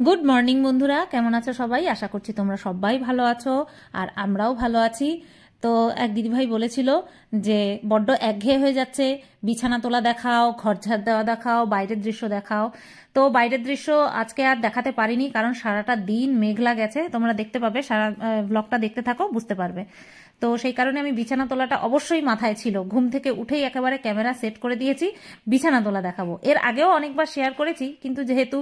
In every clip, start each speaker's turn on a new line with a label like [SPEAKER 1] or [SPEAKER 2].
[SPEAKER 1] Good morning বন্ধুরা, কেমন আছো সবাই? আশা করছি তোমরা সবাই ভালো আছো আর আমরাও ভালো আছি। তো এক দিদিভাই বলেছিল যে বড্ড একঘেয়ে হয়ে যাচ্ছে, বিছানা তোলা দেখাও, ঘর ঝাড় দেওয়া দেখাও, বাইরের দৃশ্য দেখাও। তো বাইরের দৃশ্য আজকে আর দেখাতে পারিনি, কারণ সারাটা দিন মেঘলা গেছে। তোমরা দেখতে পাবে, সারা ব্লগটা দেখতে থাকো, বুঝতে পারবে। তো সেই কারণে আমি বিছানা তোলাটা অবশ্যই মাথায় ছিল, ঘুম থেকে উঠেই একেবারে ক্যামেরা সেট করে দিয়েছি, বিছানা তোলা দেখাবো। এর আগেও অনেকবার শেয়ার করেছি, কিন্তু যেহেতু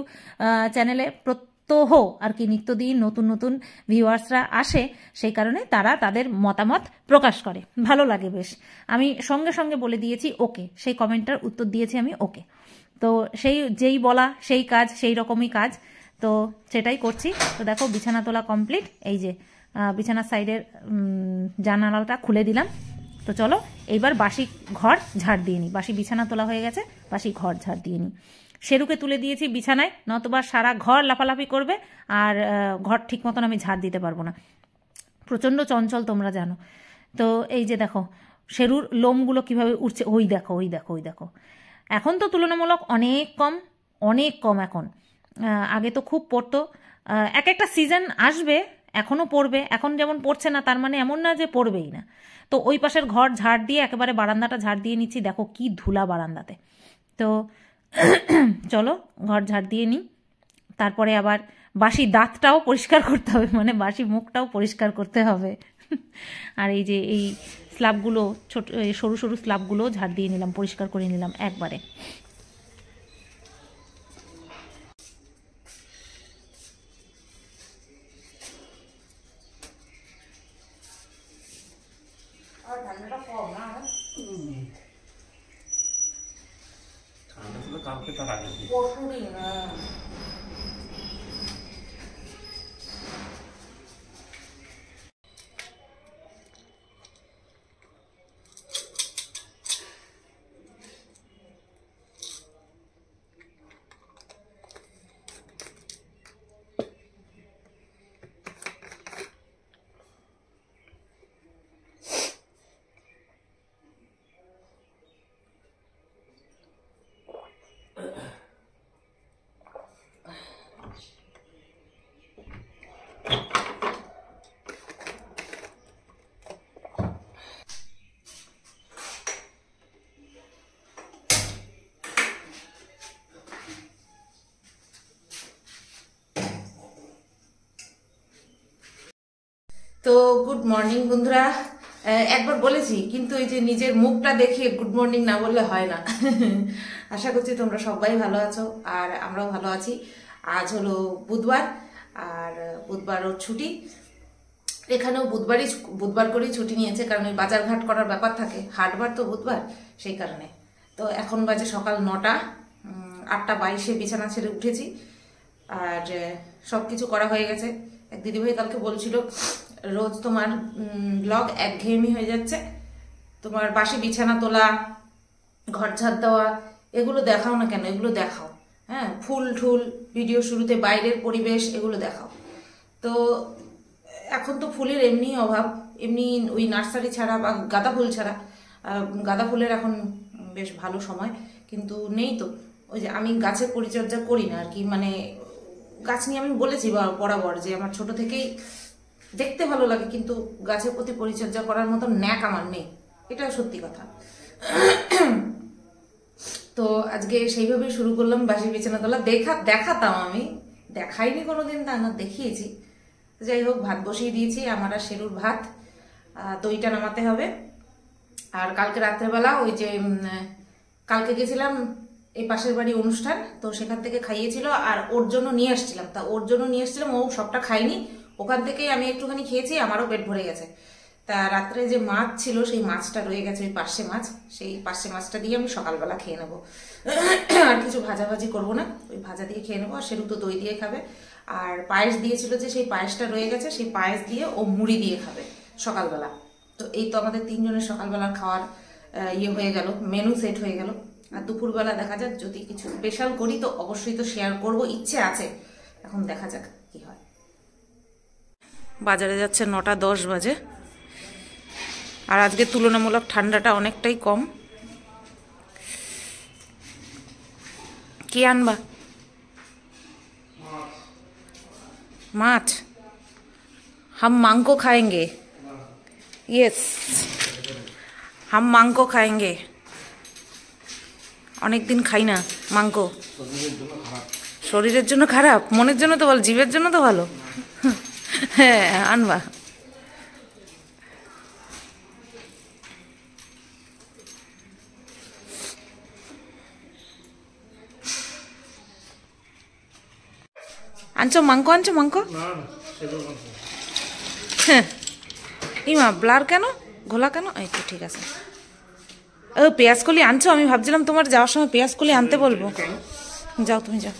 [SPEAKER 1] চ্যানেলে প্রত্যহ আর কি নিত্যদিন নতুন নতুন ভিউয়ার্সরা আসে, সেই কারণে তারা তাদের মতামত প্রকাশ করে, ভালো লাগে বেশ। আমি সঙ্গে সঙ্গে বলে দিয়েছি ওকে, সেই কমেন্টটার উত্তর দিয়েছি আমি ওকে। তো সেই যেই বলা সেই কাজ, সেই রকমই কাজ, তো সেটাই করছি। তো দেখো বিছানা তোলা কমপ্লিট। এই যে বিছানার সাইডের জানালাটা খুলে দিলাম। তো চলো এইবার বাসি ঘর ঝাড় দিয়ে নিই। বাসি বিছানা তোলা হয়ে গেছে, বাসি ঘর ঝাড় দিয়ে নিই। শেরুকে তুলে দিয়েছি বিছানায়, নতুবা সারা ঘর লাফালাফি করবে আর ঘর ঠিক মতন আমি ঝাড় দিতে পারবো না। প্রচণ্ড চঞ্চল, তোমরা জানো। তো এই যে দেখো শেরুর লোমগুলো কিভাবে উঠছে, ওই দেখো ওই দেখো ওই দেখো। এখন তো তুলনামূলক অনেক কম, অনেক কম এখন। আগে তো খুব পড়তো। এক একটা সিজন আসবে, এখনও পড়বে। এখন যেমন পড়ছে না তার মানে এমন না যে পড়বেই না। তো ওই পাশের ঘর ঝাড় দিয়ে একেবারে বারান্দাটা ঝাড় দিয়ে নিচ্ছি। দেখো কি ধুলা বারান্দাতে। তো চলো ঘর ঝাড় দিয়ে নিই, তারপরে আবার বাসি দাঁতটাও পরিষ্কার করতে হবে, মানে বাসি মুখটাও পরিষ্কার করতে হবে। আর এই যে এই স্ল্যাবগুলো, ছোট সরু সরু স্ল্যাবগুলো ঝাড় দিয়ে নিলাম, পরিষ্কার করে নিলাম একবারে। তো গুড মর্নিং বন্ধুরা। একবার বলেছি, কিন্তু এই যে নিজের মুখটা দেখে গুড মর্নিং না বললে হয় না। আশা করছি তোমরা সবাই ভালো আছো আর আমরাও ভালো আছি। আজ হলো বুধবার, আর বুধবার ওর ছুটি। এখানেও বুধবার করেই ছুটি নিয়েছে, কারণ ওই বাজার ঘাট করার ব্যাপার থাকে, হাটবার তো বুধবার, সেই কারণে। তো এখন বাজে সকাল 9টা, 8:22 বিছানা ছেড়ে উঠেছি আর সব কিছু করা হয়ে গেছে। এক দিদিভাই কালকে বলছিল রোজ তোমার ব্লগ একঘেয়েমি হয়ে যাচ্ছে, তোমার বাসি বিছানা তোলা, ঘর ঝাড় দেওয়া, এগুলো দেখাও না কেন, এগুলো দেখাও। হ্যাঁ, ফুল ঠুল ভিডিও শুরুতে বাইরের পরিবেশ এগুলো দেখাও। তো এখন তো ফুলের এমনি অভাব, এমনি ওই নার্সারি ছাড়া বা গাঁদা ফুল ছাড়া, গাঁদা ফুলের এখন বেশ ভালো সময়, কিন্তু নেই। তো ওই যে আমি গাছের পরিচর্যা করি না আর কি, মানে গাছ নিয়ে আমি বলেছি বরাবর যে আমার ছোট থেকেই দেখতে ভালো লাগে, কিন্তু গাছের প্রতি পরিচর্যা করার মতো ন্যাক আমার নেই, এটা সত্যি কথা। তো আজকে সেইভাবেই শুরু করলাম বাসি বিছানা তোলা। দেখাতাম আমি, দেখাইনি কোনোদিন, তা না দেখিয়েছি। যাই হোক, ভাত বসিয়ে দিয়েছি, আমার আর শেরুর ভাত, দইটা নামাতে হবে। আর কালকে রাত্রেবেলা ওই যে কালকে গেছিলাম এই পাশের বাড়ি অনুষ্ঠান, তো সেখান থেকে খাইয়েছিল আর ওর জন্য নিয়ে আসছিলাম। তা ওর জন্য নিয়ে আসছিলাম, ও সবটা খাইনি, ওখান থেকেই আমি একটুখানি খেয়েছি, আমারও পেট ভরে গেছে। তা রাত্রে যে মাছ ছিল সেই মাছটা রয়ে গেছে, ওই পার্শে মাছ, সেই পার্শে মাছটা দিয়ে আমি সকালবেলা খেয়ে নেবো। আর কিছু ভাজাভাজি করবো না, ওই ভাজা দিয়ে খেয়ে নেবো। আর শেরু তো দই দিয়ে খাবে। আর পায়েস দিয়েছিল যে সেই পায়েসটা রয়ে গেছে, সেই পায়েস দিয়ে ও মুড়ি দিয়ে খাবে সকালবেলা। তো এই তো আমাদের 3 জনের সকালবেলার খাওয়ার হয়ে গেল, মেনু সেট হয়ে গেল। আর দুপুরবেলা দেখা যাক, যদি কিছু স্পেশাল করি তো অবশ্যই তো শেয়ার করব, ইচ্ছে আছে, এখন দেখা যাক কি হয়। বাজারে যাচ্ছে 9:10 বাজে, আর আজকে তুলনামূলক ঠান্ডাটা অনেকটাই কম। কি আনবা? মাছ। हम मांगो खाएंगे। यस, हम मांगो खाएंगे। অনেক দিন খাই না মাংকো। শরীরের জন্য খারাপ, মনের জন্য তো ভালো, জীবের জন্য তো ভালো। হ্যাঁ আনবা। আনছো মাংকো, আনছো মাংকো। হ্যাঁ ইমা ব্লার কেন, ঘোলা কেন? এই তো ঠিক আছে। ও পেঁয়াজ কলি আনছো? আমি ভাবছিলাম তোমার যাওয়ার সময় পেঁয়াজ কলি আনতে বলবো। যাও তুমি যাও।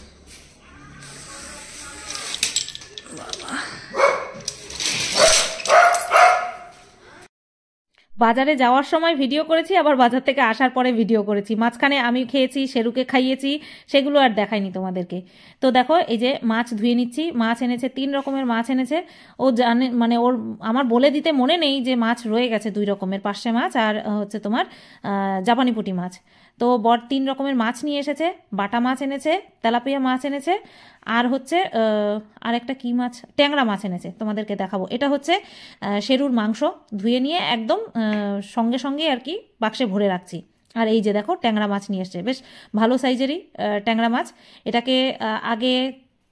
[SPEAKER 1] বাজারে যাওয়ার সময় ভিডিও করেছি, আবার বাজার থেকে আসার পরে ভিডিও করেছি। মাঝখানে আমি খেয়েছি, শেরুকে খাইয়েছি, সেগুলো আর দেখাইনি তোমাদেরকে। তো দেখো এই যে মাছ ধুয়ে নিচ্ছি। মাছ এনেছে, 3 রকমের মাছ এনেছে। ও জানে, মানে ওর আমার বলে দিতে মনে নেই যে মাছ রয়ে গেছে 2 রকমের, পার্শে মাছ আর হচ্ছে তোমার জাপানি পুঁটি মাছ। তো বর 3 রকমের মাছ নিয়ে এসেছে। বাটা মাছ এনেছে, তেলাপিয়া মাছ এনেছে, আর হচ্ছে আর একটা কি মাছ, ট্যাংরা মাছ এনেছে, তোমাদেরকে দেখাবো। এটা হচ্ছে শেরুর মাংস, ধুয়ে নিয়ে একদম সঙ্গে সঙ্গে আর কি বাক্সে ভরে রাখছি। আর এই যে দেখো ট্যাংরা মাছ নিয়ে এসছে, বেশ ভালো সাইজেরই ট্যাংরা মাছ। এটাকে আগে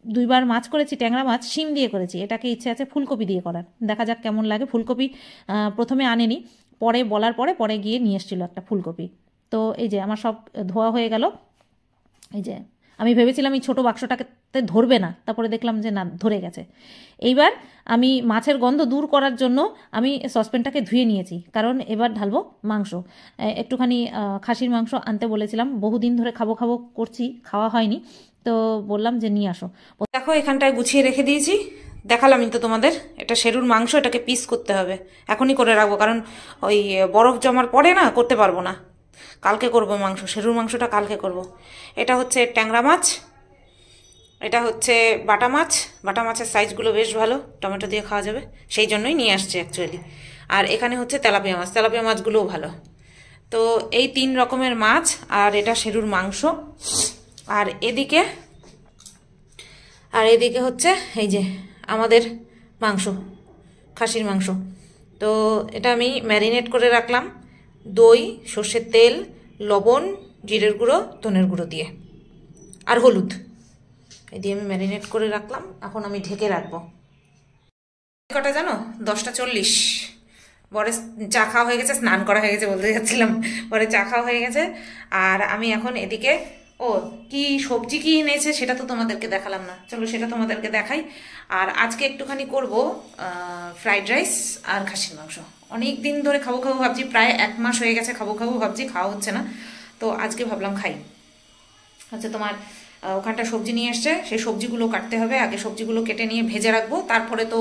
[SPEAKER 1] 2 বার মাছ করেছি, ট্যাংরা মাছ শিম দিয়ে করেছি। এটাকে ইচ্ছে আছে ফুলকপি দিয়ে করার, দেখা যাক কেমন লাগে। ফুলকপি প্রথমে আনেনি, পরে বলার পরে গিয়ে নিয়ে এসেছিলো একটা ফুলকপি। তো এই যে আমার সব ধোয়া হয়ে গেল। এই যে আমি ভেবেছিলাম এই ছোটো বাক্সটাকে ধরবে না, তারপরে দেখলাম যে না, ধরে গেছে। এইবার আমি মাছের গন্ধ দূর করার জন্য আমি সসপ্যানটাকে ধুয়ে নিয়েছি, কারণ এবার ঢালবো মাংস। একটুখানি খাসির মাংস আনতে বলেছিলাম, বহুদিন ধরে খাবো খাবো করছি, খাওয়া হয়নি, তো বললাম যে নিয়ে আসো। দেখো এখানটায় গুছিয়ে রেখে দিয়েছি, দেখালামই তো তোমাদের। এটা শেরুর মাংস, এটাকে পিস করতে হবে, এখনই করে রাখবো, কারণ ওই বরফ জমার পরে না করতে পারবো না। কালকে করবো মাংস, শেরুর মাংসটা কালকে করব। এটা হচ্ছে ট্যাংরা মাছ, এটা হচ্ছে বাটা মাছ। বাটা মাছের সাইজগুলো বেশ ভালো, টমেটো দিয়ে খাওয়া যাবে, সেই জন্যই নিয়ে আসছে অ্যাকচুয়ালি। আর এখানে হচ্ছে তেলাপিয়া মাছ, তেলাপিয়া মাছগুলোও ভালো। তো এই 3 রকমের মাছ, আর এটা শেরুর মাংস। আর এদিকে হচ্ছে এই যে আমাদের মাংস, খাসির মাংস। তো এটা আমি ম্যারিনেট করে রাখলাম দই, সর্ষের তেল, লবণ, জিরের গুঁড়ো, ধনের গুঁড়ো দিয়ে, আর হলুদ, এই দিয়ে আমি ম্যারিনেট করে রাখলাম। এখন আমি ঢেকে রাখবো। কটা জানো? 10:40। পরে চা খাওয়া হয়ে গেছে, স্নান করা হয়ে গেছে বলতে যাচ্ছিলাম, পরে চা খাওয়া হয়ে গেছে। আর আমি এখন এদিকে কি সবজি কি এনেছে সেটা তো তোমাদেরকে দেখালাম না, চলো সেটা তোমাদেরকে দেখাই। আর আজকে একটুখানি করব ফ্রাইড রাইস আর খাসির মাংস। অনেক দিন ধরে খাবো খাবো ভাবছি, প্রায় 1 মাস হয়ে গেছে খাবো খাবো ভাবছি, খাওয়া হচ্ছে না। তো আজকে ভাবলাম খাই। হচ্ছে তোমার ওখানটা সবজি নিয়ে এসছে, সেই সবজিগুলো কাটতে হবে। আগে সবজিগুলো কেটে নিয়ে ভেজে রাখবো, তারপরে তো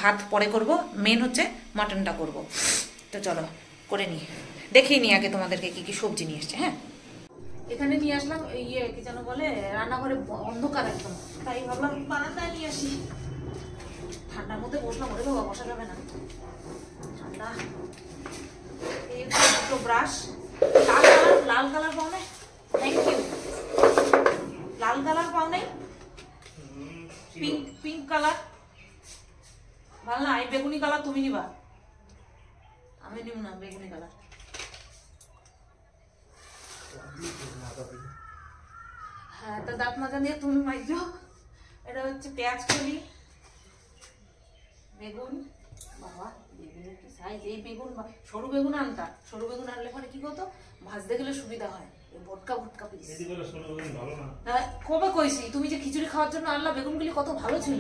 [SPEAKER 1] ভাত পরে করব। মেন হচ্ছে মাটনটা করব। তো চলো করে নিই, দেখিয়ে নিই আগে তোমাদেরকে কি কি সবজি নিয়ে এসছে। হ্যাঁ, এখানে নিয়ে আসলাম, কি যেন বলে, রান্নাঘরে অন্ধকার একদম, তাই ভাবলাম বারান্দায় নিয়ে আসি। ঠান্ডার মধ্যে বসলাম, ওরে বাবা বসা যাবে না, ঠান্ডা। এই দুটো ব্রাশ, লাল কালার পাও নাই? Thank you. লাল কালার পাও নাই? পিঙ্ক কালার ভালো না? এই বেগুনি কালার তুমি নিবা, আমি নিব না বেগুনি কালার। হ্যাঁ, তা দাঁত মাজা দিয়ে তুমি মাইজো। এটা হচ্ছে পেঁয়াজ কলি, বেগুন। বাবা বেগুনের কি সাইজ! এই বেগুন, সরু বেগুন আনতা, সরু বেগুন আনলে পরে কি করতো, ভাজতে গেলে সুবিধা হয়। ভটকা পিস কবে কইছি, তুমি যে খিচুড়ি খাওয়ার জন্য আনলা, বেগুনগুলি কত ভালো ছিল।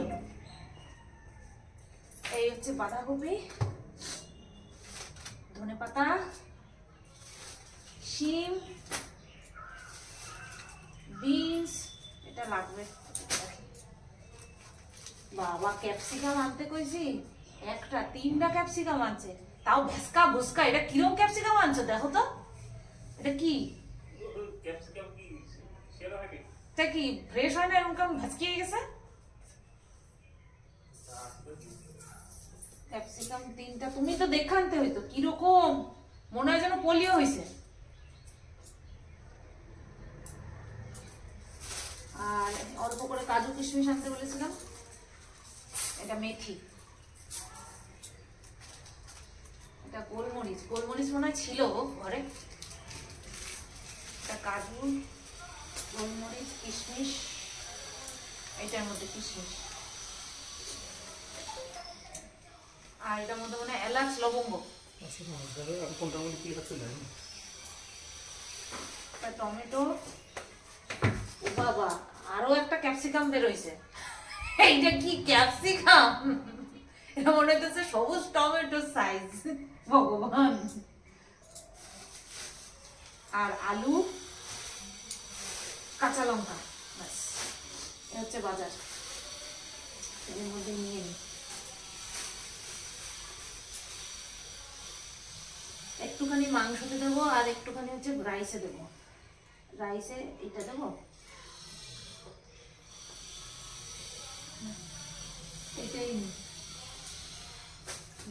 [SPEAKER 1] এই হচ্ছে বাঁধাকপি, ধনেপাতা, শিম, বিনস, এটা লাগবে। বাবা ক্যাপসিকাম আনতে কইছি, 3টা ক্যাপসিকাম আনছে, তাও ভেসকা ভুসকা। এটা কিরম ক্যাপসিকাম আনছো দেখো তো, এটা কি এটা কি ফ্রেশ হয় না, এরকম কেমন ভাজকিয়ে গেছে। ক্যাপসিকাম 3টা, তুমি তো দেখে আনতে হইতো, কিরকম মনে হয় যেন পোলিও হয়েছে। আর অল্প করে কাজু কিশমিশ আনতে বলেছিলাম, এটা মেথি, এটা গোলমরিচ, গোলমরিচ মনে হয় ছিল ঘরে, এটা কাজু, গোলমরিচ, কিশমিশ, এটার মধ্যে কিশমিশ, আর এটার মধ্যে মনে হয় এলাচ, লবঙ্গ, টমেটো, ও বাবা আরো একটা ক্যাপসিকাম বেরোইছে। এইটা কি ক্যাপসিকাম? এটা মনে হচ্ছে সবুজ টমেটো সাইজ, ভগবান। আর আলু, কাঁচা লঙ্কা, ব্যাস এ হচ্ছে বাজার। এর মধ্যে নিয়ে নি, একটুখানি মাংসতে দেবো আর একটুখানি হচ্ছে রাইসে দেবো। রাইসে এটা দেবো, এটাই নি,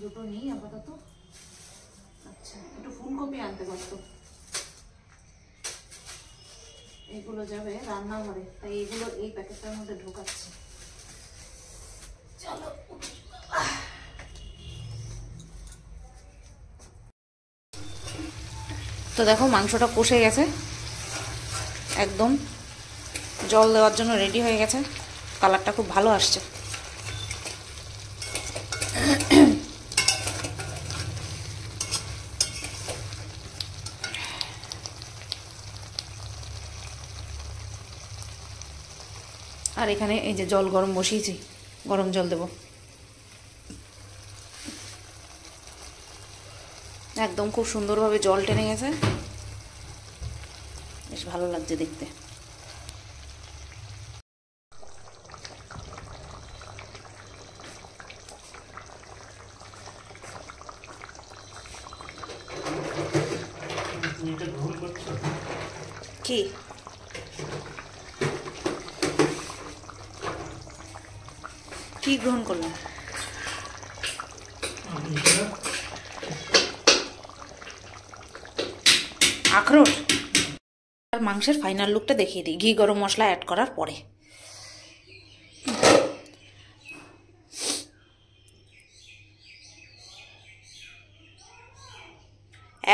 [SPEAKER 1] দুটো নিই আপাতত। আচ্ছা একটু ফুলকপি আনতে পারতো, এগুলো যাবে রান্নাঘরে, তাই এগুলো এই প্যাকেটটার মধ্যে ঢোকাচ্ছি। চলো, তো দেখো মাংসটা কষে গেছে, একদম জল দেওয়ার জন্য রেডি হয়ে গেছে, কালারটা খুব ভালো আসছে। আর এখানে এই যে জল গরম বসিয়েছি, গরম জল দেব। একদম খুব সুন্দরভাবে জল টেনে গেছে, বেশ ভালো লাগছে দেখতে। কি কি গ্রহণ করলাম? আখরোট। আর মাংসের ফাইনাল লুকটা দেখিয়ে দিই ঘি গরম মশলা অ্যাড করার পরে।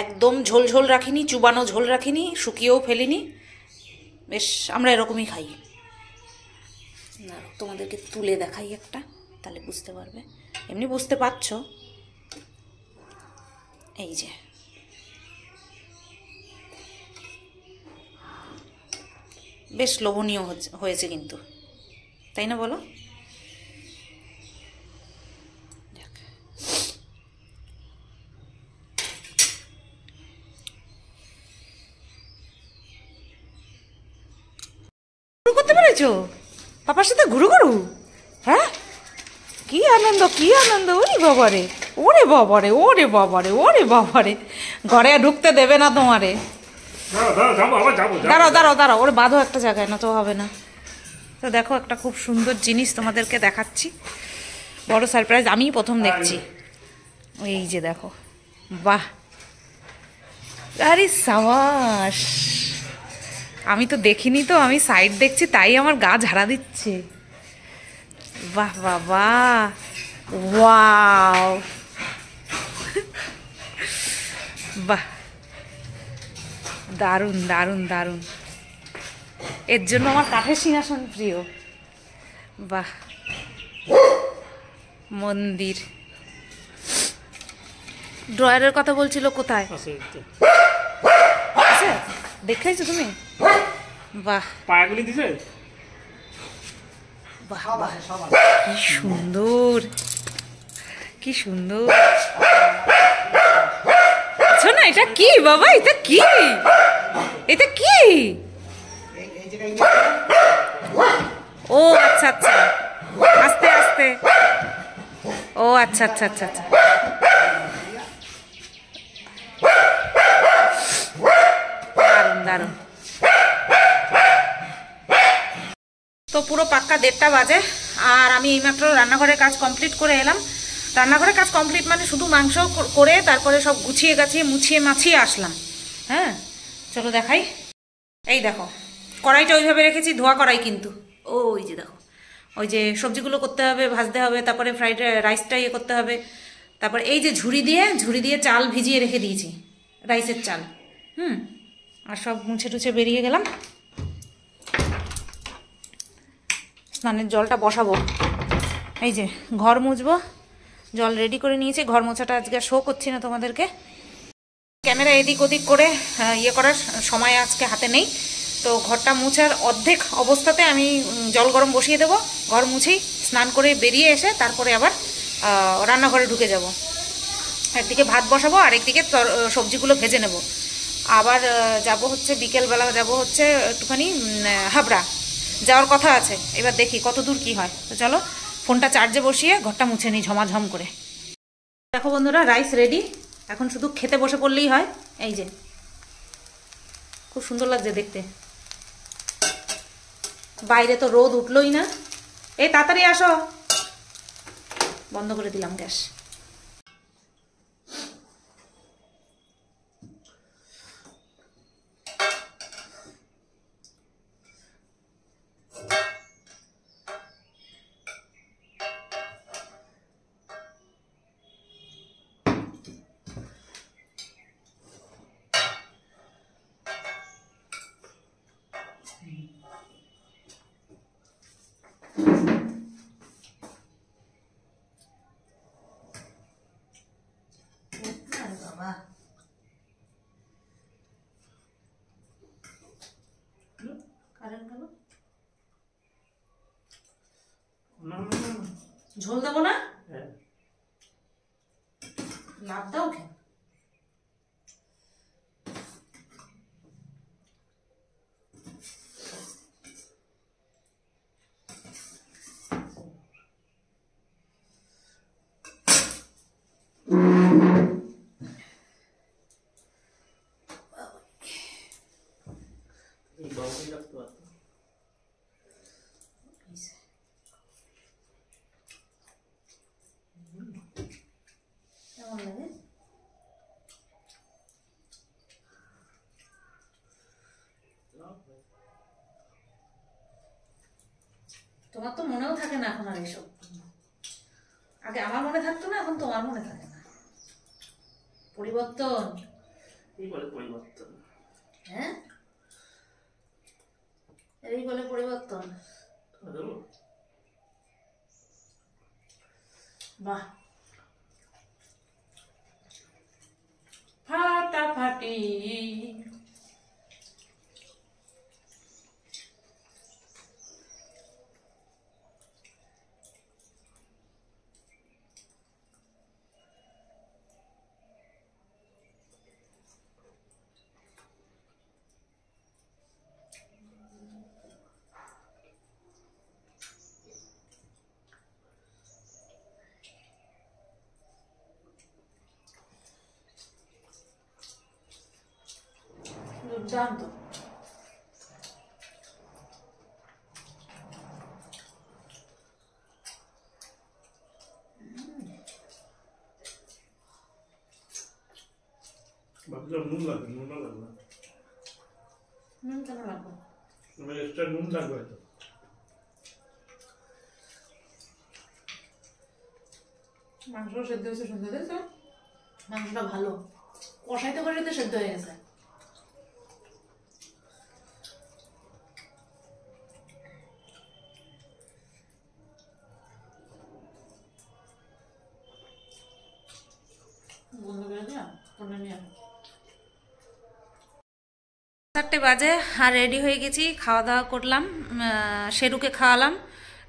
[SPEAKER 1] একদম ঝোল ঝোল রাখিনি, চুবানো ঝোল রাখিনি, শুকিয়েও ফেলিনি, বেশ আমরা এরকমই খাই। না তোমাদেরকে তুলে দেখাই একটা, তাহলে বুঝতে পারবে, এমনি বুঝতে পারছো। এই যে বেশ লোভনীয় হয়েছে কিন্তু, তাই না বলো? করতে পেরেছো পাপার সাথে ঘুরু ঘুরু? হ্যাঁ কি আনন্দ, কি আনন্দ! ওরে বাবারে, ওরে বাবারে, ওরে বাবারে, ওরে বাবারে, ঘরে ঢুকতে দেবে না তোমারে। দাঁড়াও দাঁড়াও দাঁড়াও, ওরে বাঁধো একটা জায়গায়, না তো হবে না। তো দেখো একটা খুব সুন্দর জিনিস তোমাদেরকে দেখাচ্ছি, বড় সারপ্রাইজ, আমিই প্রথম দেখছি। এই যে দেখো, বাহ, আরে সাবাস! আমি তো দেখিনি, তো আমি সাইড দেখছি, তাই আমার গা ঝাড়া দিচ্ছে। বাহ বাবা, ওয়াও, বাহ, দারুণ দারুণ দারুণ। এর জন্য আমার কাঠের সিংহাসন প্রিয়। বাহ, মন্দির। ড্রয়ারের কথা বলছিল, কোথায় আছে? দেখেছো তুমি? বাহ, পায়াগুলি দিছে, বাহ বাহ, কি সুন্দর, কি সুন্দর। শোনা, এটা কি বাবা? এটা কি? এটা কি? ও আচ্ছা আচ্ছা, আস্তে আস্তে, ও আচ্ছা আচ্ছা আচ্ছা আচ্ছা, দারুণ দারুণ। তো পুরো পাক্কা 1:30 বাজে, আর আমি এইমাত্র রান্নাঘরের কাজ কমপ্লিট করে এলাম। রান্নাঘরের কাজ কমপ্লিট মানে শুধু মাংস করে তারপরে সব গুছিয়ে গাছিয়ে মুছিয়ে মাছিয়ে আসলাম। হ্যাঁ চলো দেখাই। এই দেখো কড়াইটা ওইভাবে রেখেছি, ধোয়া কড়াই কিন্তু, ওই যে দেখো ওই যে সবজিগুলো করতে হবে, ভাজতে হবে, তারপরে ফ্রাইড রাইসটা ইয়ে করতে হবে। তারপর এই যে ঝুড়ি দিয়ে চাল ভিজিয়ে রেখে দিয়েছি, রাইসের চাল। আর সব মুছে টুছে বেরিয়ে গেলাম। স্নানের জলটা বসাবো, এই যে ঘর মুছবো, জল রেডি করে নিয়েছি। ঘর মোছাটা আজকে শো করছি না তোমাদেরকে, ক্যামেরা এদিক ওদিক করে ইয়ে করার সময় আজকে হাতে নেই। তো ঘরটা মুছার অর্ধেক অবস্থাতে আমি জল গরম বসিয়ে দেবো। ঘর মুছেই স্নান করে বেরিয়ে এসে তারপরে আবার রান্নাঘরে ঢুকে যাব। একদিকে ভাত বসাবো আর একদিকে সবজিগুলো ভেজে নেব। আবার যাব হচ্ছে বিকেলবেলা, যাব হচ্ছে একটুখানি হাবড়া যাওয়ার কথা আছে। এবার দেখি কত দূর কী হয়। তো চলো ফোনটা চার্জে বসিয়ে ঘরটা মুছে নিই ঝমাঝম করে। দেখো বন্ধুরা, রাইস রেডি, এখন শুধু খেতে বসে পড়লেই হয়। এই যে খুব সুন্দর লাগছে দেখতে। বাইরে তো রোদ উঠলোই না। এই তাড়াতাড়ি আসো, বন্ধ করে দিলাম গ্যাস। ঝোল দেবো না, লাভ দাও কেন? কেমন লাগে? তোমার তো মনেও থাকে না এখন আর এসব। আগে আমার মনে থাকতো না, এখন তোমার মনে থাকে না। পরিবর্তন, এই বলে পরিবর্তন। হ্যাঁ, এই বলে পরিবর্তন। বাহ, ফাটাফাটি। দুর্দান্ত।
[SPEAKER 2] ভাবছিলাম নুন লাগবে, নুন লাগবে না।
[SPEAKER 1] নুন কেন লাগবে?
[SPEAKER 2] এক্সট্রা নুন লাগবে হয়তো।
[SPEAKER 1] মাংস সেদ্ধ হয়েছে, শুনতে দেখছো? মাংসটা ভালো কষাইতে কষাইতে সেদ্ধ হয়ে গেছে। বন্ধ করে দিলাম, ফোনে নিয়ে 4টে বাজে আর রেডি হয়ে গেছি। খাওয়া দাওয়া করলাম, শেরুকে খাওয়ালাম,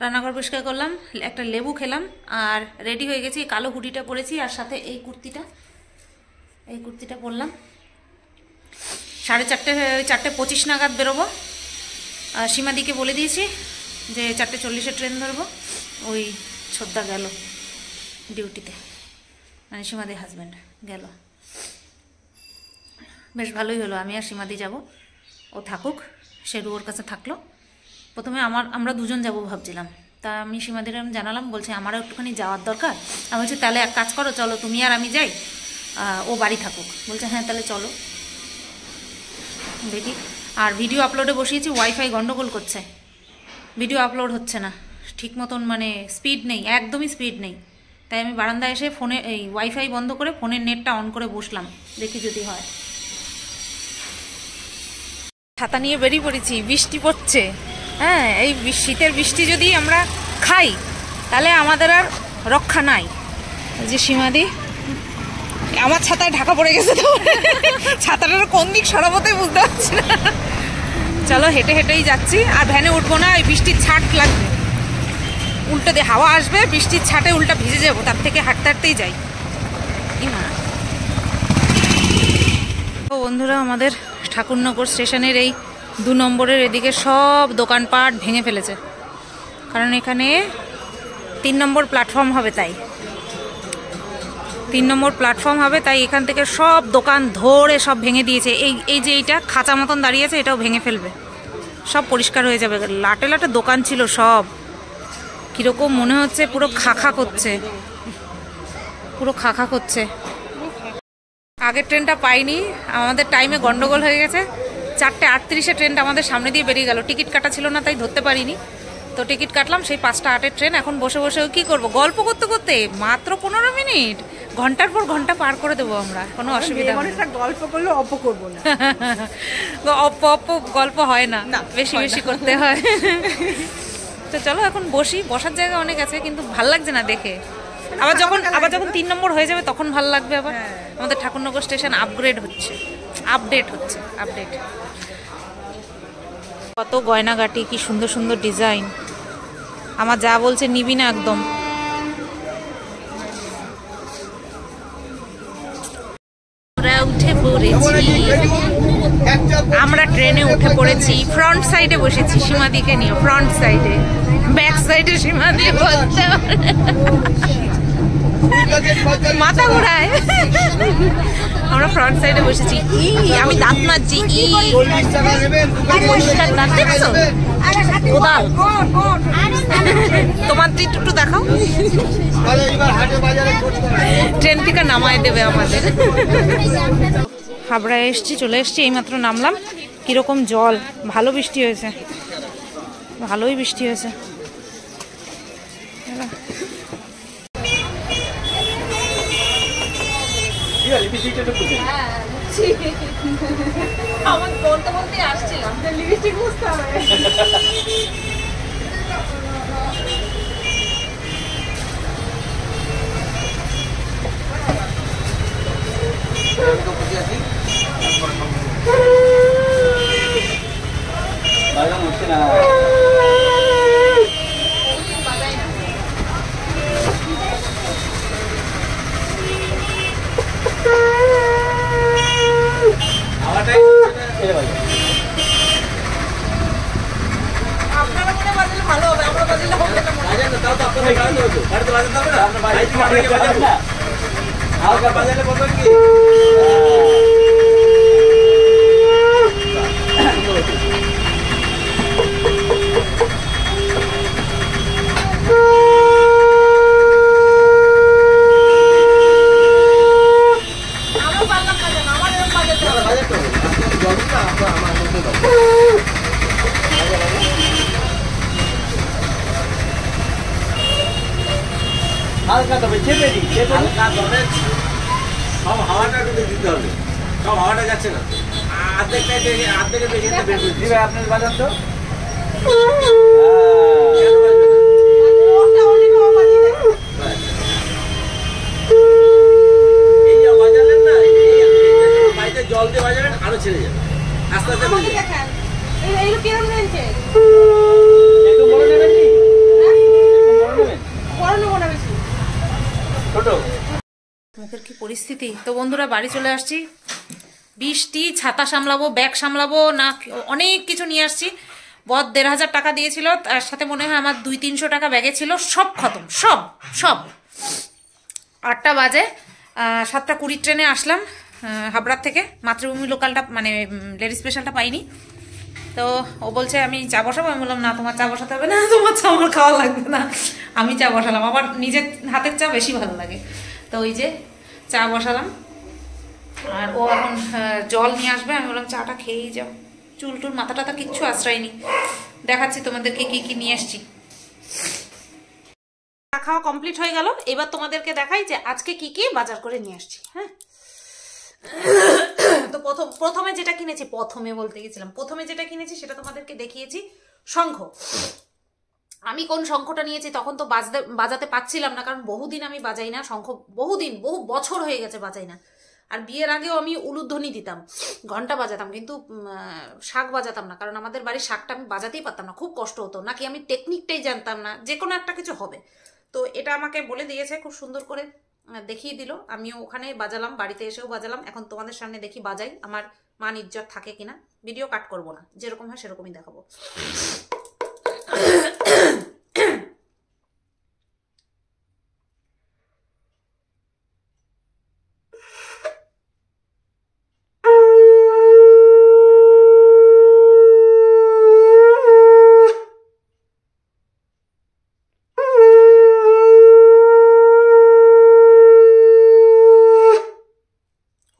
[SPEAKER 1] রান্নাঘর পরিষ্কার করলাম, একটা লেবু খেলাম আর রেডি হয়ে গেছি। কালো হুডিটা পরেছি আর সাথে এই কুর্তিটা পরলাম। 4:30 নাগাদ বেরোবো। সীমাদিকে বলে দিয়েছি যে 4:40 ট্রেন ধরবো। ওই ছোদ্দা গেল ডিউটিতে, মানে সীমাদির হাজব্যান্ড গেল। বেশ ভালোই হলো, আমি আর সীমাদি যাব, ও থাকুক, শেরু ওর কাছে থাকলো। প্রথমে আমরা দুজন যাব ভাবছিলাম, তা আমি সীমাদির জানালাম, বলছে আমারও একটুখানি যাওয়ার দরকার। আমি বলছি তাহলে এক কাজ করো, চলো তুমি আর আমি যাই, ও বাড়ি থাকুক। বলছে হ্যাঁ তাহলে চলো, দেখি। আর ভিডিও আপলোডে বসিয়েছি, ওয়াইফাই গন্ডগোল করছে, ভিডিও আপলোড হচ্ছে না। ঠিক মতন মানে স্পিড নেই, একদমই স্পিড নেই। তাই আমি বারান্দায় এসে ফোনে এই ওয়াইফাই বন্ধ করে ফোনের নেটটা অন করে বসলাম, দেখি যদি হয়। ছাতা নিয়ে বেরিয়ে পড়েছি, বৃষ্টি পড়ছে। হ্যাঁ, এই শীতের বৃষ্টি যদি আমরা খাই তাহলে আমাদের আর রক্ষা নাই। যে সীমাদি আমার ছাতায় ঢাকা পড়ে গেছে, তো ছাতাটার কোন দিক সরাবতে বুঝতে পারছি না। চলো হেঁটে হেঁটেই যাচ্ছি, আর ভ্যানে উঠবো না, ওই বৃষ্টির ছাট লাগবে, উল্টো দিয়ে হাওয়া আসবে, বৃষ্টির ছাটে উল্টা ভিজে যাবো, তার থেকে হাঁটতে হাঁটতেই যাই। তো বন্ধুরা, আমাদের ঠাকুরনগর স্টেশনের এই 2 নম্বরের এদিকে সব দোকানপাট ভেঙে ফেলেছে, কারণ এখানে 3 নম্বর প্ল্যাটফর্ম হবে, তাই 3 নম্বর প্ল্যাটফর্ম হবে, তাই এখান থেকে সব দোকান ধরে সব ভেঙে দিয়েছে। এই যে এইটা খাঁচা মতন দাঁড়িয়েছে, এটাও ভেঙে ফেলবে, সব পরিষ্কার হয়ে যাবে। লাটে লাটে দোকান ছিল সব, কীরকম মনে হচ্ছে পুরো খাখা করছে, পুরো খাখা করছে। আগের ট্রেনটা পাইনি, আমাদের টাইমে গন্ডগোল হয়ে গেছে। 4:38-এ ট্রেনটা আমাদের সামনে দিয়ে বেরিয়ে গেল, টিকিট কাটা ছিল না তাই ধরতে পারিনি। তো টিকিট কাটলাম সেই 5:08-এর ট্রেন। এখন বসে বসে কী করবো, গল্প করতে করতে মাত্র 15 মিনিট, ঘন্টার পর ঘন্টা পার করে দেবো আমরা, কোনো অসুবিধা নেই।
[SPEAKER 3] গল্প করলে অপ করবো না,
[SPEAKER 1] অপ গল্প হয় না, বেশি বেশি করতে হয়। তো চলো এখন বসি, বসার জায়গা অনেক আছে কিন্তু ভাল লাগছে না দেখে। আবার যখন 3 নম্বর হয়ে যাবে তখন ভাল লাগবে আবার। আমাদের ঠাকুরনগর স্টেশন আপডেট হচ্ছে। কত গয়নাগাটি, কি সুন্দর সুন্দর ডিজাইন। আমার যা বলছে নিবি না একদম। আমরা ট্রেনে উঠে পড়েছি, ফ্রন্ট সাইডে বসেছি সীমাদিকে নিয়ে, ফ্রন্ট সাইডে, ব্যাক সাইডে সীমাদি বলতে মাথা ঘোরায়। আমরা ফ্রন্ট সাইডে বসেছি। আমি দাঁত মাজছি, দাঁত দেখছো কোদাল, তোমার একটু দেখাও। ট্রেন থেকে নামায় দেবে আমাদের। হাবড়ায় চলে এসছি, এইমাত্র নামলাম। কিরকম জল, ভালো বৃষ্টি হয়েছে, ভালোই বৃষ্টি হয়েছে। আমার বলতে বলতে আসছিলাম লিপস্টিক বুঝতে হবে। আপনারা মনে বাজলে ভালো হবে, আমরা বাজলে হবে না। তাও তো আপনারা গাড়ি তো বাড়িতে বাজাতে হবে না, আমরা বাড়িতে বাজাবো না। হালকা বাজালে বলবেন কি হালকা তবে চেপে দিই, হালকা তবে সব হাওয়াটা কিন্তু দিতে হবে, সব হাওয়াটা যাচ্ছে না, অর্ধেকটা বেশি বের করে দিই। আপনার বাজান তো এই যে বাজালেন না, বাড়িতে জল দিয়ে বাজাবেন, আরো ছেড়ে যাবে আস্তে আস্তে। মুখের কি পরিস্থিতি। তো বন্ধুরা, বাড়ি চলে আসছি। বৃষ্টি, ছাতা সামলাবো, ব্যাগ সামলাবো না, অনেক কিছু নিয়ে আসছি। বদ 1500 টাকা দিয়েছিল, তার সাথে মনে হয় আমার 200-300 টাকা ব্যাগে ছিল, সব খতম, সব 8টা বাজে 7:20 ট্রেনে আসলাম হাবড়ার থেকে। মাতৃভূমি লোকালটা মানে লেডি স্পেশালটা পাইনি। তো ও বলছে আমি চা বসাবো। আমি বললাম না, তোমার চা বসাতে হবে না, তোমার চা আমার খাওয়া লাগবে না, আমি চা বসালাম। আমার নিজের হাতের চা বেশি ভালো লাগে। তো ওই যে চা বসালাম, আর ও এখন জল নিয়ে আসবে। আমি বললাম চাটা খেয়েই যাও, চুল টুল মাথা টাথা কিচ্ছু আশ্রয়নি। দেখাচ্ছি তোমাদেরকে কি কি নিয়ে এসছি। খাওয়া কমপ্লিট হয়ে গেল। এবার তোমাদেরকে দেখাই যে আজকে কি কি বাজার করে নিয়ে আসছি। হ্যাঁ, তো প্রথমে যেটা কিনেছি, প্রথমে যেটা কিনেছি সেটা তোমাদেরকে দেখিয়েছি, শঙ্খ। আমি কোন শঙ্খটা নিয়েছি তখন তো বাজাতে পারছিলাম না, কারণ বহুদিন আমি বাজাই না শঙ্খ, বহু বছর হয়ে গেছে বাজাই না। আর বিয়ের আগেও আমি উলুধ্বনি দিতাম, ঘন্টা বাজাতাম, কিন্তু শাঁখ বাজাতাম না, কারণ আমাদের বাড়ির শাঁখটা আমি বাজাতেই পারতাম না, খুব কষ্ট হতো, নাকি আমি টেকনিকটাই জানতাম না, যে কোনো একটা কিছু হবে। তো এটা আমাকে বলে দিয়েছে, খুব সুন্দর করে দেখিয়ে দিল, আমিও ওখানে বাজালাম, বাড়িতে এসেও বাজালাম। এখন তোমাদের সামনে দেখি বাজাই, আমার মান ইজ্জত থাকে কিনা। ভিডিও কাট করবো না, যেরকম হয় সেরকমই দেখাবো।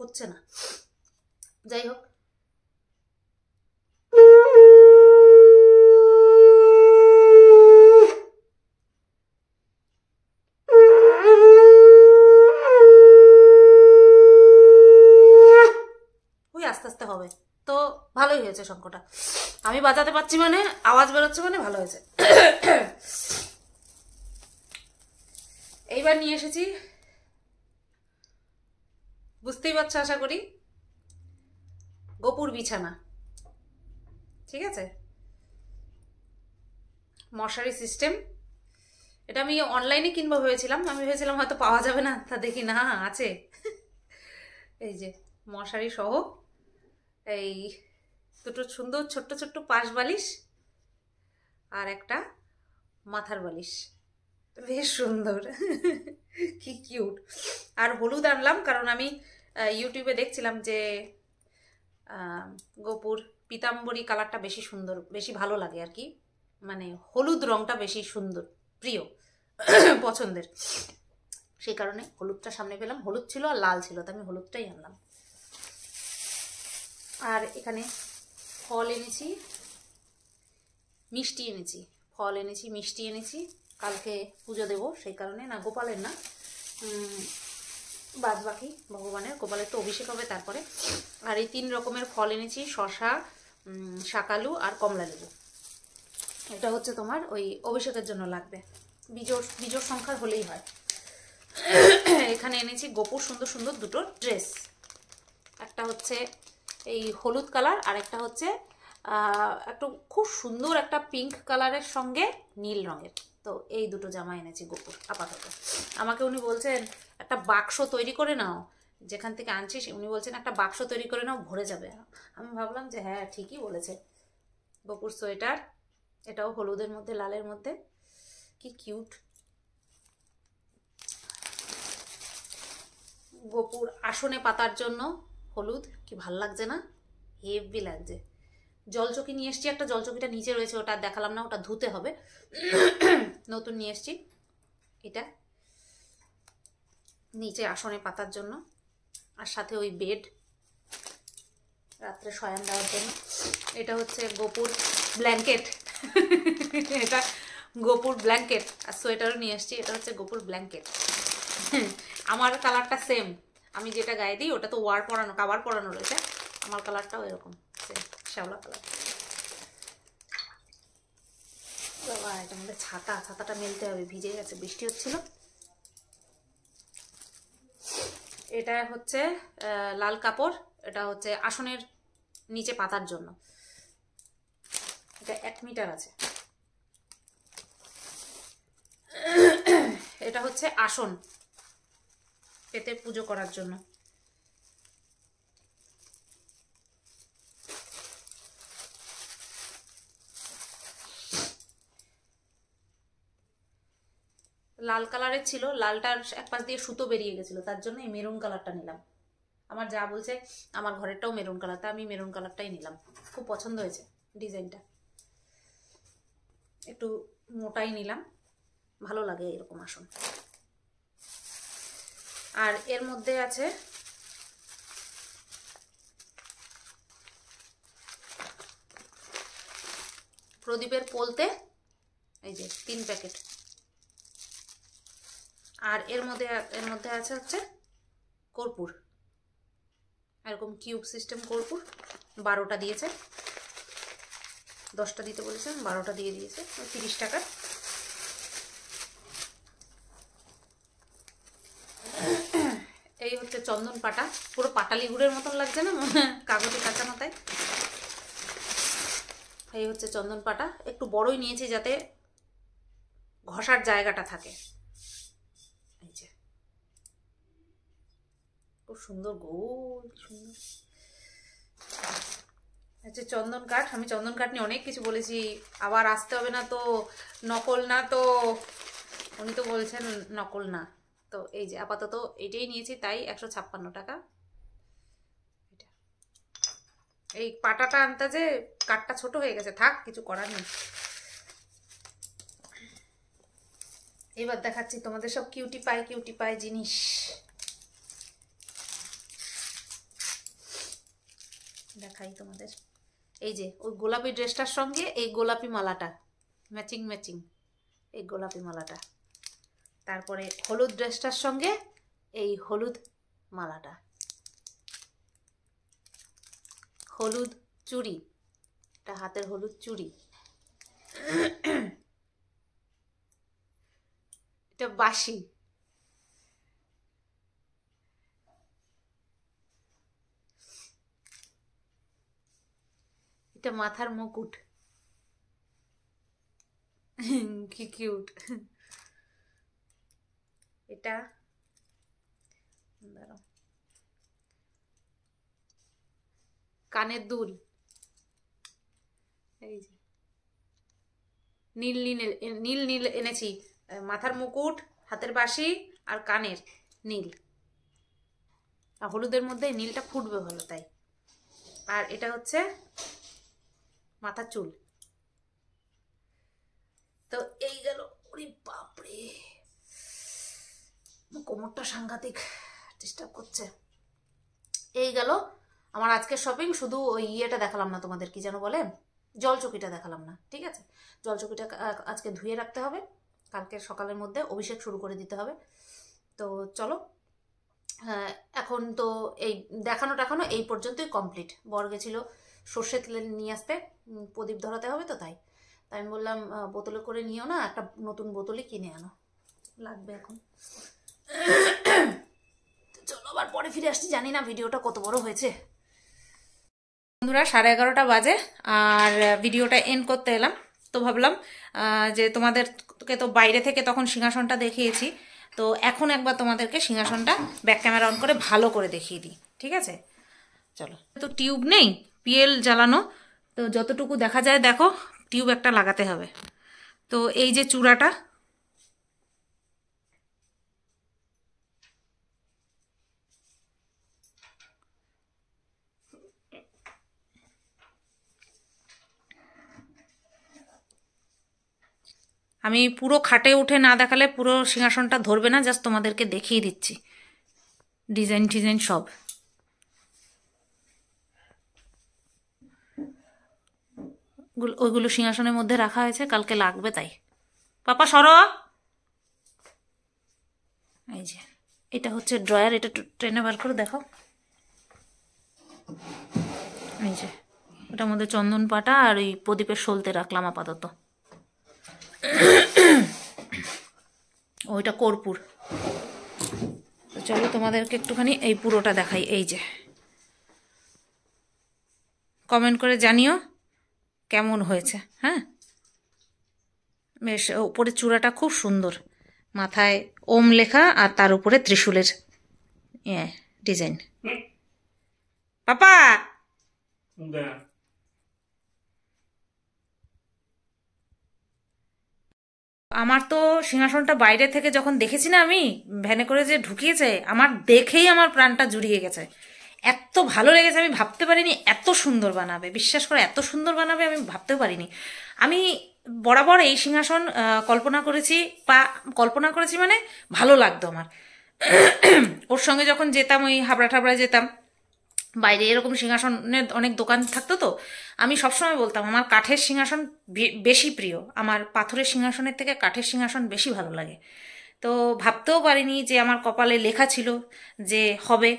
[SPEAKER 1] হচ্ছে না, যাই হোক। ওই আস্তে আস্তে হবে, তো ভালোই হয়েছে শঙ্খটা। আমি বাজাতে পারছি মানে, আওয়াজ বেরোচ্ছে মানে ভালো হয়েছে। এইবার নিয়ে এসেছি, বুঝতেই পারছো আশা করি, গোপুর বিছানা। ঠিক আছে, মশারি সিস্টেম। এটা আমি অনলাইনে কিনবো ভেবেছিলাম, আমি ভেবেছিলাম হয়তো পাওয়া যাবে না, তা দেখি না আছে। এই যে মশারি সহ এই দুটো সুন্দর ছোট্ট ছোট্ট পাশ বালিশ আর একটা মাথার বালিশ, বেশ সুন্দর, কি কিউট। আর হলুদ আনলাম, কারণ আমি ইউটিউবে দেখছিলাম যে গোপুর পিতাম্বরী কালারটা বেশি সুন্দর, বেশি ভালো লাগে আর কি, মানে হলুদ রংটা বেশি সুন্দর, প্রিয়, পছন্দের, সেই কারণে হলুদটা সামনে পেলাম। হলুদ ছিল আর লাল ছিল, তো আমি হলুদটাই আনলাম। আর এখানে ফল এনেছি, মিষ্টি এনেছি, ফল এনেছি, মিষ্টি এনেছি, কালকে পুজো দেবো, সেই কারণে, না গোপালের না, বাদ বাকি ভগবানের, গোপালের তো অভিষেক হবে তারপরে। আর এই 3 রকমের ফল এনেছি, শশা, শাকালু আর কমলা লেবু। এটা হচ্ছে তোমার ওই অভিষেকের জন্য লাগবে, বিজোড় সংখ্যার হলেই হয়। এখানে এনেছি গোপুর সুন্দর সুন্দর দুটো ড্রেস, একটা হচ্ছে এই হলুদ কালার, আর একটা হচ্ছে একটু খুব সুন্দর একটা পিঙ্ক কালারের সঙ্গে নীল রঙের। তো এই দুটো জামা এনেছি গোপুর আপাতত। আমাকে উনি বলছেন একটা বাক্স তৈরি করে নাও, যেখান থেকে আনছিস, উনি বলছেন একটা বাক্স তৈরি করে নাও, ভরে যাবে। আমি ভাবলাম যে হ্যাঁ ঠিকই বলেছে। গোপুর সোয়েটার, এটাও হলুদের মধ্যে লালের মধ্যে, কি কিউট। গোপুর আসনে পাতার জন্য হলুদ, কি ভাল লাগছে না, হেভি লাগছে। জলচকি নিয়ে এসছি একটা, জলচকিটা নিচে রয়েছে, ওটা দেখালাম না, ওটা ধুতে হবে, নতুন নিয়ে এসছি। এটা নিচে আসনে পাতার জন্য, আর সাথে ওই বেড, রাত্রে শয়ান দেওয়ার জন্য। এটা হচ্ছে গোপুর ব্ল্যাঙ্কেট, এটা গোপুর ব্ল্যাঙ্কেট। আর সোয়েটারও নিয়ে এসছি, এটা হচ্ছে গোপুর ব্ল্যাঙ্কেট। আমার কালারটা সেম, আমি যেটা গায়ে দিই ওটা তো কাভার পরানো রয়েছে, আমার কালারটাও এরকম সেম, শ্যাওলা কালার। বাবা, এটা আমাদের ছাতাটা মেলতে হবে, ভিজে গেছে, বৃষ্টি হচ্ছিল। এটা হচ্ছে লাল কাপড়, এটা হচ্ছে আসনের নিচে পাতার জন্য, এটা 1 মিটার আছে। এটা হচ্ছে আসন পেতে পুজো করার জন্য। লাল কালারের ছিল, লালটার এক পাশ দিয়ে সুতো বেরিয়ে গেছিল, তার জন্য এই মেরুন কালারটা নিলাম। আমার যা বলছে আমার ঘরেরটাও মেরুন কালার, তা আমি মেরুন কালারটাই নিলাম, খুব পছন্দ হয়েছে ডিজাইনটা, একটু মোটাই নিলাম, ভালো লাগে এরকম আসন। আর এর মধ্যে আছে প্রদীপের পোলতে, এই যে 3 প্যাকেট, আর এর মধ্যে আছে হচ্ছে কর্পূর, এরকম কিউব সিস্টেম কর্পূর। 12টা দিয়েছে, 10টা দিতে বলেছেন, 12টা দিয়ে দিয়েছে, 30 টাকা। এই হচ্ছে চন্দন পাটা, পুরো পাটালি গুড়ের মতন লাগছে না কাগজে কাঁচা মাথায়। এই হচ্ছে চন্দন পাটা, একটু বড়ই নিয়েছি যাতে ঘষার জায়গাটা থাকে। এই যে খুব সুন্দর গোল, সুন্দর হচ্ছে চন্দন কাঠ। আমি চন্দন কাঠ নিয়ে অনেক কিছু বলেছি, আবার আসতে হবে না তো, নকল না তো, উনি তো বলছেন নকল না। তো এই যে আপাতত এটাই নিয়েছি, তাই 156 টাকা। এটা এই পাটাটা আনতে যে কাঠটা ছোট হয়ে গেছে, থাক কিছু করার নেই। এবার দেখাচ্ছি তোমাদের সব কিউটি পাই জিনিস। দেখাই তোমাদের, এই যে ওই গোলাপি ড্রেসটার সঙ্গে এই গোলাপি মালাটা ম্যাচিং, এই গোলাপি মালাটা। তারপরে হলুদ ড্রেসটার সঙ্গে এই হলুদ মালাটা, হলুদ চুড়ি, এটা হাতের হলুদ চুড়ি, এটা বাঁশি, এটা মাথার মুকুট, কি কিউট। এটা কানের দুল, এই যে নীল নীল এনেছি, মাথার মুকুট, হাতের বাঁশি আর কানের নীল। আর হলুদের মধ্যে নীলটা ফুটবে ভালো তাই। আর এটা হচ্ছে মাথার চুল। তো এই গেল, ওরে বাপরে কোমরটা সাংঘাতিক ডিস্টার্ব করছে। এই গেল আমার আজকের শপিং। শুধু ওই ইয়েটা দেখালাম না তোমাদের, কি যেন বলে, জলচকিটা দেখালাম না, ঠিক আছে। জলচকিটা আজকে ধুয়ে রাখতে হবে, কালকে সকালের মধ্যে অভিষেক শুরু করে দিতে হবে। তো চলো, এখন তো এই দেখানো এই পর্যন্তই কমপ্লিট। বর গেছিল সর্ষে তেল নিয়ে আসতে, প্রদীপ ধরাতে হবে তো, তাই আমি বললাম বোতলে করে নিও না, একটা নতুন বোতলই কিনে আনো, লাগবে এখন। চলো আবার পরে ফিরে আসছি, জানি না ভিডিওটা কত বড় হয়েছে। বন্ধুরা 11:30 বাজে আর ভিডিওটা এন্ড করতে এলাম। তো ভাবলাম যে তোমাদেরকে তো বাইরে থেকে তখন সিংহাসনটা দেখিয়েছি, তো এখন একবার তোমাদেরকে সিংহাসনটা ব্যাক ক্যামেরা অন করে ভালো করে দেখিয়ে দিই, ঠিক আছে। চলো, তো টিউব নেই, পিএল জ্বালানো, তো যতটুকু দেখা যায় দেখো, টিউব একটা লাগাতে হবে। তো এই যে চূড়াটা, আমি পুরো খাটে উঠে না দেখালে পুরো সিংহাসনটা ধরবে না, জাস্ট তোমাদেরকে দেখিয়ে দিচ্ছি ডিজাইন সব। ওইগুলো সিংহাসনের মধ্যে রাখা হয়েছে, কালকে লাগবে তাই। পাপা সরো। এই যে এটা হচ্ছে ড্রয়ার, এটা ট্রেনে বার করে দেখো। এই যে ওটার মধ্যে চন্দন পাটা আর ওই প্রদীপের সলতে রাখলাম আপাতত। ওইটা কর্পূর। তো চলো তোমাদেরকে একটুখানি এই পুরোটা দেখাই। এই যে কমেন্ট করে জানিও কেমন হয়েছে। হ্যাঁ, বেশ, উপরের চূড়াটা খুব সুন্দর, মাথায় ওম লেখা আর তার উপরে ত্রিশূলের ডিজাইন। পাপা আমার তো সিংহাসনটা বাইরে থেকে যখন দেখেছি না, আমি ভ্যানে করে যে ঢুকিয়েছে, আমার দেখেই আমার প্রাণটা জুড়িয়ে গেছে, এত ভালো লেগেছে। আমি ভাবতে পারিনি এত সুন্দর বানাবে, বিশ্বাস করে এত সুন্দর বানাবে আমি ভাবতেও পারিনি। আমি বরাবর এই সিংহাসন কল্পনা করেছি মানে ভালো লাগতো আমার। ওর সঙ্গে যখন যেতাম, ওই হাবড়া ঠাবড়া যেতাম, বাইরে এরকম সিংহাসনের অনেক দোকান থাকতো, তো আমি সবসময় বলতাম আমার কাঠের সিংহাসন বেশি প্রিয়, আমার পাথরের সিংহাসনের থেকে কাঠের সিংহাসন বেশি ভালো লাগে। তো ভাবতেও পারিনি যে আমার কপালে লেখা ছিল যে হবে।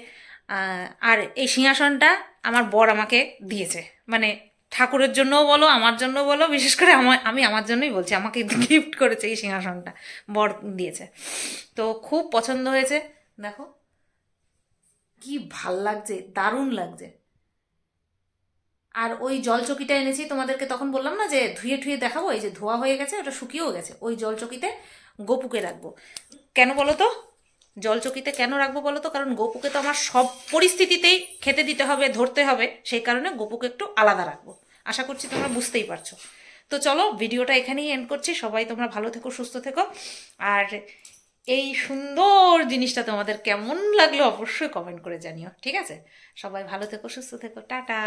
[SPEAKER 1] আর এই সিংহাসনটা আমার বর আমাকে দিয়েছে, মানে ঠাকুরের জন্যও বলো আমার জন্য বলো, বিশেষ করে আমি আমার জন্যই বলছি, আমাকে গিফট করেছে এই সিংহাসনটা, বর দিয়েছে। তো খুব পছন্দ হয়েছে, দেখো কি ভাল লাগছে, দারুণ লাগছে। আর ওই জলচকিটা এনেছি, তোমাদেরকে তখন বললাম না যে ধুয়ে ঠুয়ে দেখাবো, এই যে ধোয়া হয়ে গেছে, ওটা শুকিয়েও গেছে। ওই জলচকিতে গোপুকে রাখবো। কেন বলো তো জলচকিতে কেন রাখবো বলো তো? কারণ গোপুকে তো আমার সব পরিস্থিতিতেই খেতে দিতে হবে, ধরতে হবে, সেই কারণে গোপুকে একটু আলাদা রাখবো। আশা করছি তোমরা বুঝতেই পারছো। তো চলো ভিডিওটা এখানেই এন্ড করছি। সবাই তোমরা ভালো থেকো, সুস্থ থেকো। আর এই সুন্দর জিনিসটা তোমাদের কেমন লাগলো অবশ্যই কমেন্ট করে জানিও, ঠিক আছে? সবাই ভালো থেকো, সুস্থ থেকো, টাটা।